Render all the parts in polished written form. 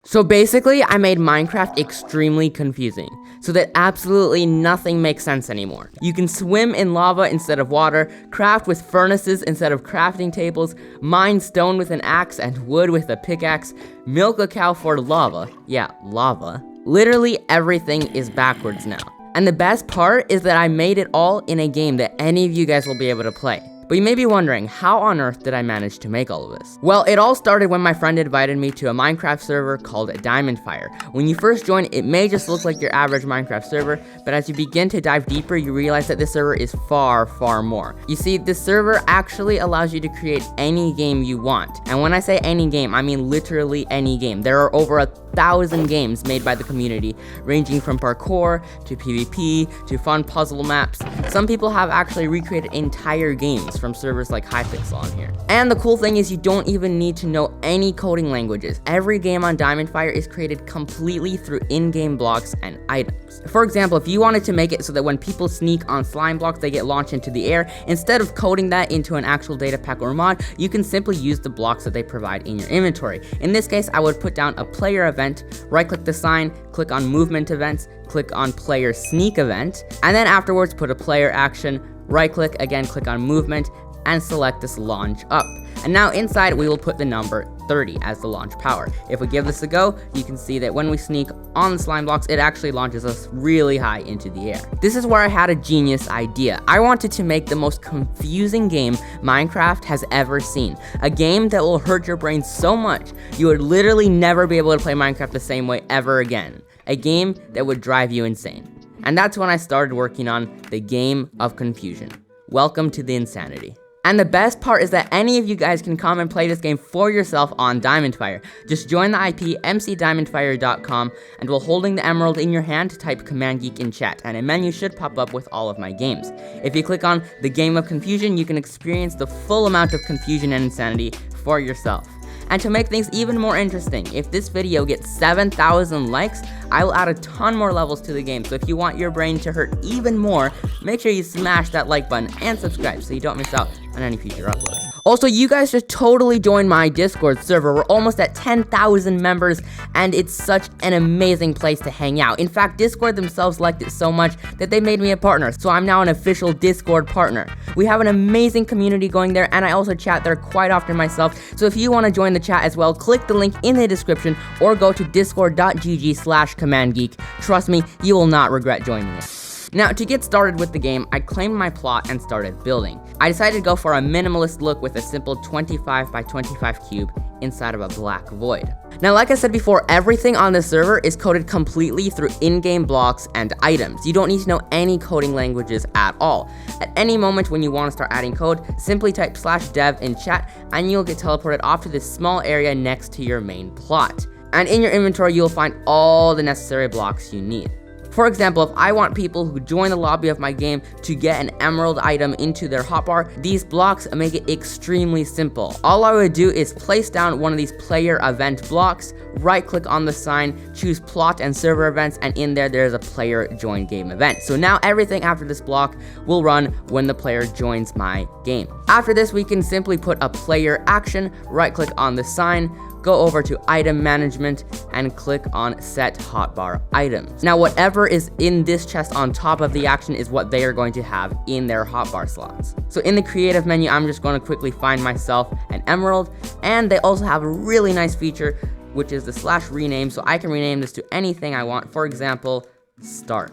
So basically, I made Minecraft extremely confusing, so that absolutely nothing makes sense anymore. You can swim in lava instead of water, craft with furnaces instead of crafting tables, mine stone with an axe and wood with a pickaxe, milk a cow for lava. Yeah, lava. Literally everything is backwards now. And the best part is that I made it all in a game that any of you guys will be able to play. But you may be wondering, how on earth did I manage to make all of this? Well, it all started when my friend invited me to a Minecraft server called DiamondFire. When you first join, it may just look like your average Minecraft server, but as you begin to dive deeper, you realize that this server is far, far more. You see, this server actually allows you to create any game you want. And when I say any game, I mean literally any game. There are over 1,000 games made by the community, ranging from parkour, to PvP, to fun puzzle maps. Some people have actually recreated entire games from servers like Hypixel on here. And the cool thing is you don't even need to know any coding languages. Every game on DiamondFire is created completely through in-game blocks and items. For example, if you wanted to make it so that when people sneak on slime blocks, they get launched into the air, instead of coding that into an actual data pack or mod, you can simply use the blocks that they provide in your inventory. In this case, I would put down a player event, right-click the sign, click on movement events, click on player sneak event, and then afterwards put a player action, right-click, again click on movement, and select this launch up. And now inside we will put the number 30 as the launch power. If we give this a go, you can see that when we sneak on the slime blocks, it actually launches us really high into the air. This is where I had a genius idea. I wanted to make the most confusing game Minecraft has ever seen. A game that will hurt your brain so much, you would literally never be able to play Minecraft the same way ever again. A game that would drive you insane. And that's when I started working on the Game of Confusion. Welcome to the insanity. And the best part is that any of you guys can come and play this game for yourself on DiamondFire. Just join the IP mcdiamondfire.com, and while holding the emerald in your hand, type CommandGeek in chat, and a menu should pop up with all of my games. If you click on the Game of Confusion, you can experience the full amount of confusion and insanity for yourself. And to make things even more interesting, if this video gets 7,000 likes, I will add a ton more levels to the game. So if you want your brain to hurt even more, make sure you smash that like button and subscribe so you don't miss out on any future uploads. Also, you guys should totally join my Discord server. We're almost at 10,000 members, and it's such an amazing place to hang out. In fact, Discord themselves liked it so much that they made me a partner, so I'm now an official Discord partner. We have an amazing community going there, and I also chat there quite often myself, so if you want to join the chat as well, click the link in the description or go to discord.gg/CommandGeek. Trust me, you will not regret joining it. Now, to get started with the game, I claimed my plot and started building. I decided to go for a minimalist look with a simple 25 by 25 cube inside of a black void. Now, like I said before, everything on this server is coded completely through in-game blocks and items. You don't need to know any coding languages at all. At any moment when you want to start adding code, simply type /dev in chat and you'll get teleported off to this small area next to your main plot. And in your inventory, you'll find all the necessary blocks you need. For example, if I want people who join the lobby of my game to get an emerald item into their hotbar, these blocks make it extremely simple. All I would do is place down one of these player event blocks, right click on the sign, choose plot and server events, and in there's a player join game event. So now everything after this block will run when the player joins my game. After this, we can simply put a player action, right click on the sign, go over to item management and click on set hotbar items. Now, whatever is in this chest on top of the action is what they are going to have in their hotbar slots. So in the creative menu, I'm just going to quickly find myself an emerald, and they also have a really nice feature, which is the /rename, so I can rename this to anything I want. For example, start.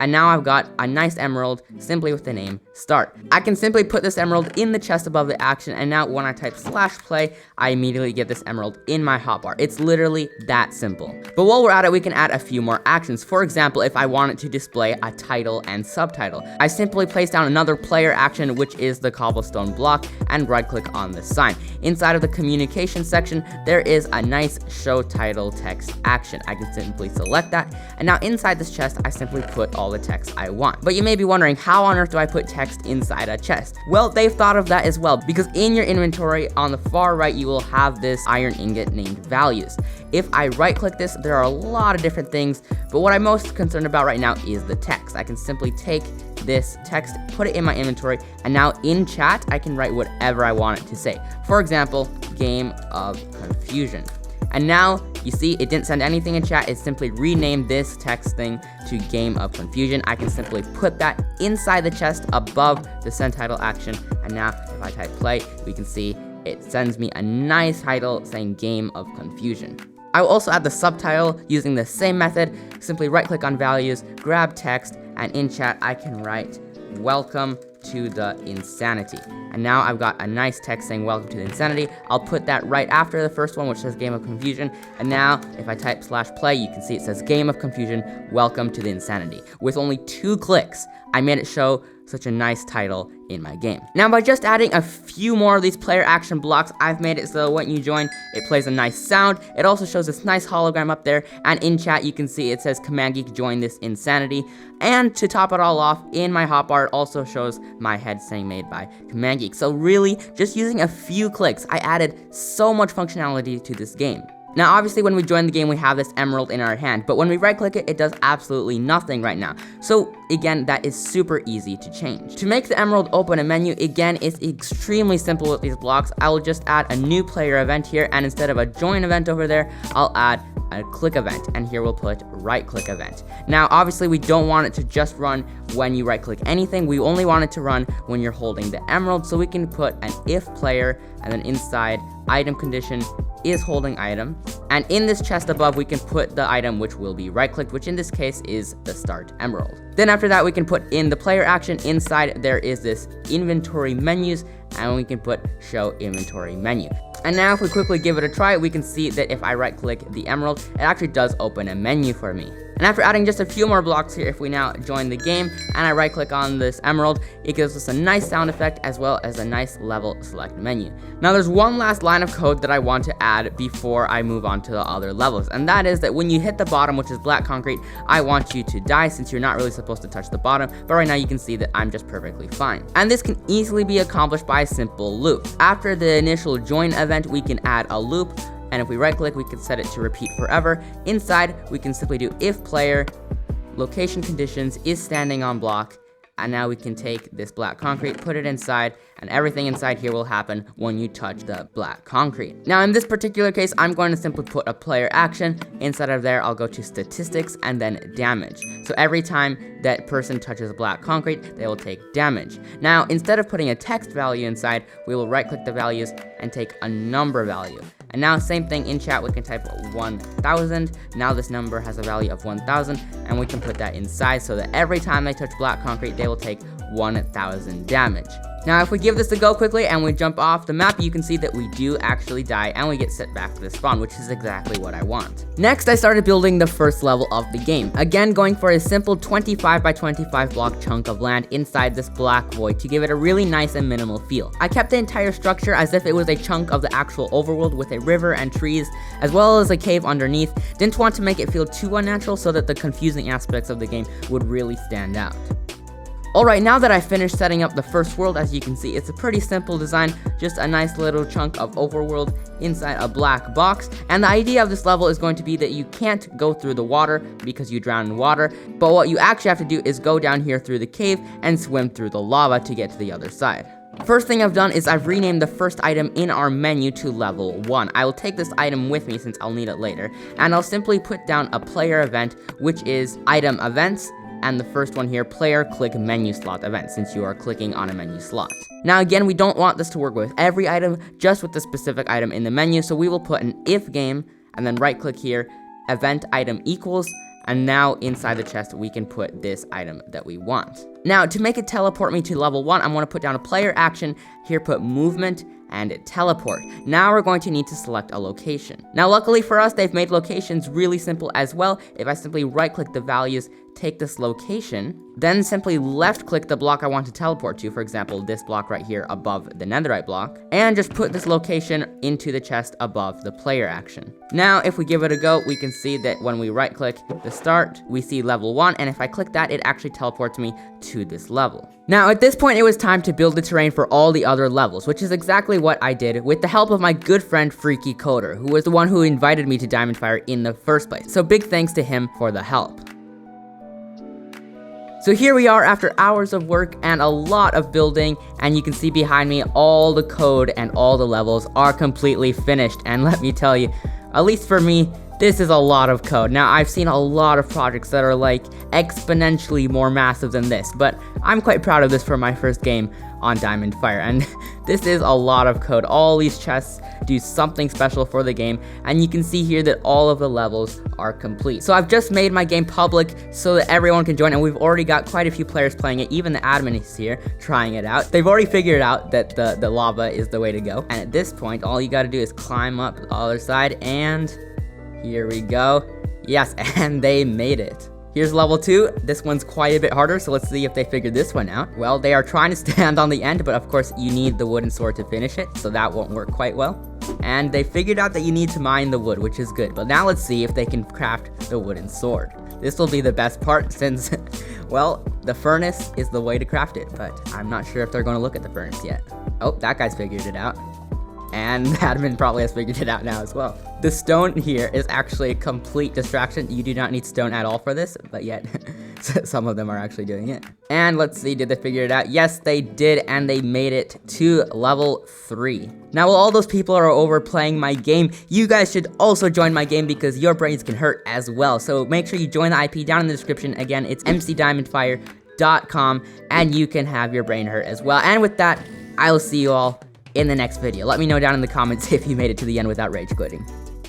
And now I've got a nice emerald simply with the name start. I can simply put this emerald in the chest above the action, and now when I type /play, I immediately get this emerald in my hotbar. It's literally that simple. But while we're at it, we can add a few more actions. For example, if I wanted to display a title and subtitle, I simply place down another player action, which is the cobblestone block, and right click on the sign. Inside of the communication section, there is a nice show title text action. I can simply select that, and now inside this chest, I simply put all the text I want. But you may be wondering, how on earth do I put text inside a chest? Well, they've thought of that as well, because in your inventory on the far right, you will have this iron ingot named values. If I right click this, there are a lot of different things, but what I'm most concerned about right now is the text. I can simply take this text, put it in my inventory, and now in chat, I can write whatever I want it to say. For example, Game of Confusion. And now You see, it didn't send anything in chat. It simply renamed this text thing to Game of Confusion. I can simply put that inside the chest above the send title action. And now if I type play, we can see it sends me a nice title saying Game of Confusion. I will also add the subtitle using the same method. Simply right click on values, grab text, and in chat I can write welcome to the insanity. And now I've got a nice text saying welcome to the insanity. I'll put that right after the first one, which says Game of Confusion. And now if I type /play, you can see it says Game of Confusion, welcome to the insanity. With only 2 clicks, I made it show such a nice title in my game. Now by just adding a few more of these player action blocks, I've made it so when you join, it plays a nice sound. It also shows this nice hologram up there, and in chat you can see it says CommandGeek join this insanity. And to top it all off, in my hotbar it also shows my head saying made by CommandGeek. So really, just using a few clicks, I added so much functionality to this game. Now obviously when we join the game we have this emerald in our hand, but when we right click it, it does absolutely nothing right now. So again, that is super easy to change. To make the emerald open a menu, again, it's extremely simple with these blocks. I will just add a new player event here, and instead of a join event over there, I'll add a click event, and here we'll put right click event. Now obviously we don't want it to just run when you right click anything, we only want it to run when you're holding the emerald, so we can put an if player, and then inside item condition is holding item, and in this chest above we can put the item which will be right clicked, which in this case is the start emerald. Then after that we can put in the player action. Inside there is this inventory menus, and we can put show inventory menu. And now if we quickly give it a try, we can see that if I right click the emerald, it actually does open a menu for me. And after adding just a few more blocks here, if we now join the game and I right click on this emerald, it gives us a nice sound effect as well as a nice level select menu. Now there's one last line of code that I want to add before I move on to the other levels, and that is that when you hit the bottom, which is black concrete, I want you to die since you're not really supposed to touch the bottom, but right now you can see that I'm just perfectly fine. And this can easily be accomplished by a simple loop. After the initial join event, we can add a loop, and if we right click, we can set it to repeat forever. Inside, we can simply do if player location conditions is standing on block, and now we can take this black concrete, put it inside, and everything inside here will happen when you touch the black concrete. Now in this particular case, I'm going to simply put a player action. Inside of there, I'll go to statistics and then damage. So every time that person touches black concrete, they will take damage. Now instead of putting a text value inside, we will right click the values and take a number value. And now same thing in chat, we can type 1000. Now this number has a value of 1000, and we can put that inside so that every time they touch black concrete, they will take 1000 damage. Now if we give this a go quickly and we jump off the map, you can see that we do actually die and we get sent back to the spawn, which is exactly what I want. Next, I started building the first level of the game. Again, going for a simple 25 by 25 block chunk of land inside this black void to give it a really nice and minimal feel. I kept the entire structure as if it was a chunk of the actual overworld with a river and trees, as well as a cave underneath. Didn't want to make it feel too unnatural so that the confusing aspects of the game would really stand out. Alright, now that I finished setting up the first world, as you can see, it's a pretty simple design, just a nice little chunk of overworld inside a black box. And the idea of this level is going to be that you can't go through the water because you drown in water, but what you actually have to do is go down here through the cave and swim through the lava to get to the other side. First thing I've done is I've renamed the first item in our menu to level 1. I will take this item with me since I'll need it later, and I'll simply put down a player event, which is item events, and the first one here, player click menu slot event, since you are clicking on a menu slot. Now again, we don't want this to work with every item, just with the specific item in the menu, so we will put an if game, and then right click here, event item equals, and now inside the chest we can put this item that we want. Now to make it teleport me to level 1, I'm going to put down a player action, here put movement, and teleport. Now we're going to need to select a location. Now luckily for us, they've made locations really simple as well. If I simply right click the values, take this location, then simply left click the block I want to teleport to, for example this block right here above the netherite block, and just put this location into the chest above the player action. Now if we give it a go, we can see that when we right click the start, we see level 1, and if I click that, it actually teleports me to this level. Now at this point, it was time to build the terrain for all the other levels, which is exactly what I did with the help of my good friend Freaky Coder, who was the one who invited me to DiamondFire in the first place. So big thanks to him for the help. So here we are after hours of work and a lot of building, and you can see behind me all the code and all the levels are completely finished, and let me tell you, at least for me, This is a lot of code. Now, I've seen a lot of projects that are like exponentially more massive than this, but I'm quite proud of this for my first game on DiamondFire, and this is a lot of code. All these chests do something special for the game, and you can see here that all of the levels are complete. So I've just made my game public so that everyone can join, and we've already got quite a few players playing it. Even the admin is here trying it out. They've already figured out that the lava is the way to go, and at this point, all you gotta do is climb up the other side, and here we go. Yes, and they made it. Here's level 2. This one's quite a bit harder, so let's see if they figured this one out. Well, they are trying to stand on the end, but of course you need the wooden sword to finish it, so that won't work quite well. And they figured out that you need to mine the wood, which is good. But now let's see if they can craft the wooden sword. This will be the best part since, well, the furnace is the way to craft it, but I'm not sure if they're going to look at the furnace yet. Oh, that guy's figured it out. And the admin probably has figured it out now as well. The stone here is actually a complete distraction. You do not need stone at all for this, but yet some of them are actually doing it. And let's see, did they figure it out? Yes, they did, and they made it to level 3. Now, while all those people are over playing my game, you guys should also join my game because your brains can hurt as well. So make sure you join the IP down in the description. Again, it's mcdiamondfire.com, and you can have your brain hurt as well. And with that, I will see you all in the next video. Let me know down in the comments if you made it to the end without rage quitting.